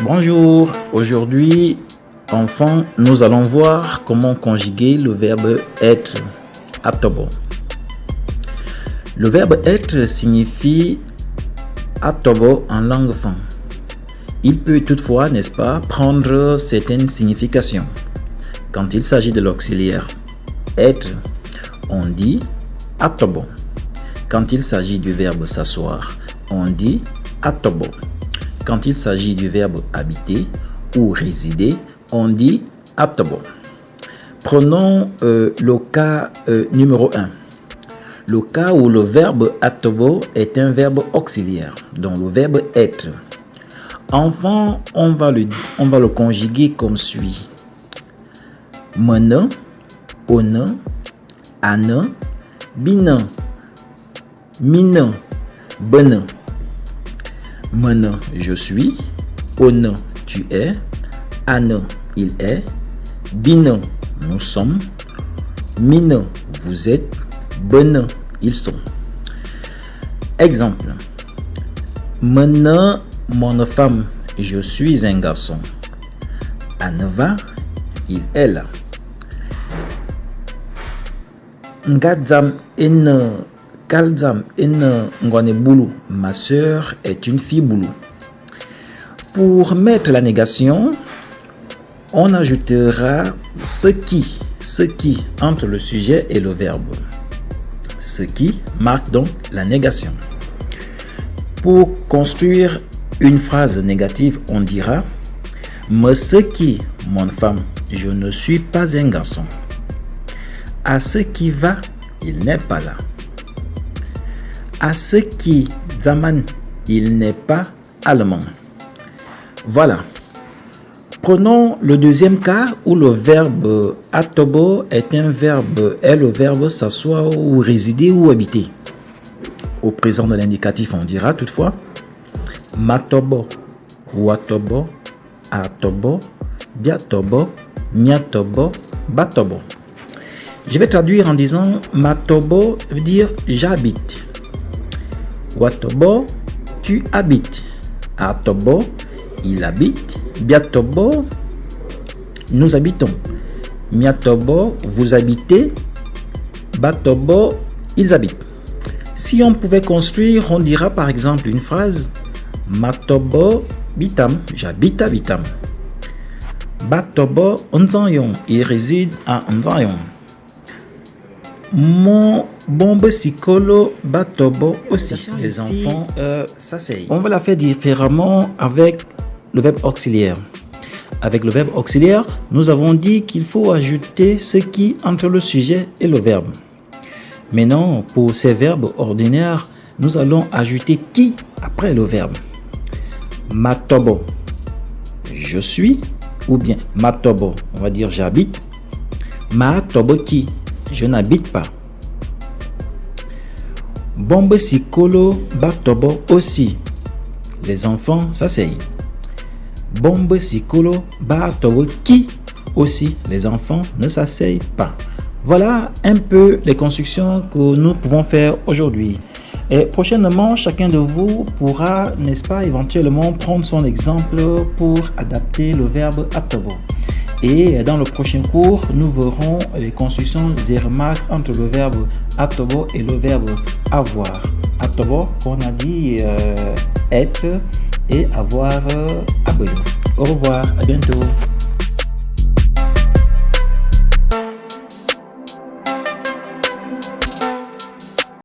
Bonjour, aujourd'hui, enfants, nous allons voir comment conjuguer le verbe être, atobo. Le verbe être signifie atobo en langue fang. Il peut toutefois, n'est-ce pas, prendre certaines significations. Quand il s'agit de l'auxiliaire être, on dit atobo. Quand il s'agit du verbe s'asseoir, on dit atobo. Quand il s'agit du verbe habiter ou résider, on dit atobo. Prenons le cas numéro 1. Le cas où le verbe atobo est un verbe auxiliaire, donc le verbe être. Enfant, on va le conjuguer comme suit. Mena, ona, ana, bina, mina, bena. Mena, je suis. Ona, tu es. Ana, il est. Bina, nous sommes. Mina, vous êtes. Bena, ils sont. Exemple. Mena, mon femme, je suis un garçon. Anava, il est là. Ngadzam ene kalzam ene ngone boulou, ma sœur est une fille boulou. Pour mettre la négation, on ajoutera ce qui entre le sujet et le verbe. Ce qui marque donc la négation. Pour construire une phrase négative, on dira me ce qui, mon femme, je ne suis pas un garçon. À ce qui va, il n'est pas là. À ce qui, zaman, il n'est pas allemand. Voilà. Prenons le deuxième cas où le verbe atobo est le verbe s'asseoir ou résider ou habiter. Au présent de l'indicatif, on dira toutefois matobo, watobo, atobo, biatobo, miatobo, batobo. Je vais traduire en disant matobo veut dire j'habite. Watobo, tu habites. Atobo, il habite. Biatobo, nous habitons. Miatobo, vous habitez. Batobo, ils habitent. Si on pouvait construire, on dira par exemple une phrase matobo bitam, j'habite à Bitam. Batobo Nzanyon, il réside à Nzanyon. Mon bombe sikolo batobo aussi. Les enfants s'asseyent. On va la faire différemment avec le verbe auxiliaire. Avec le verbe auxiliaire, nous avons dit qu'il faut ajouter ce qui entre le sujet et le verbe. Maintenant, pour ces verbes ordinaires, nous allons ajouter qui après le verbe. Matobo, je suis, ou bien matobo, on va dire j'habite. Matobo qui, je n'habite pas. Bombe sikolo batobo aussi. Les enfants s'asseyent. Bombe sikolo batobo qui aussi. Les enfants ne s'asseyent pas. Voilà un peu les constructions que nous pouvons faire aujourd'hui. Et prochainement, chacun de vous pourra, n'est-ce pas, éventuellement prendre son exemple pour adapter le verbe atobo. Et dans le prochain cours, nous verrons les constructions des remarques entre le verbe atobo et le verbe avoir. Atobo, on a dit être et avoir abonné. Au revoir, à bientôt.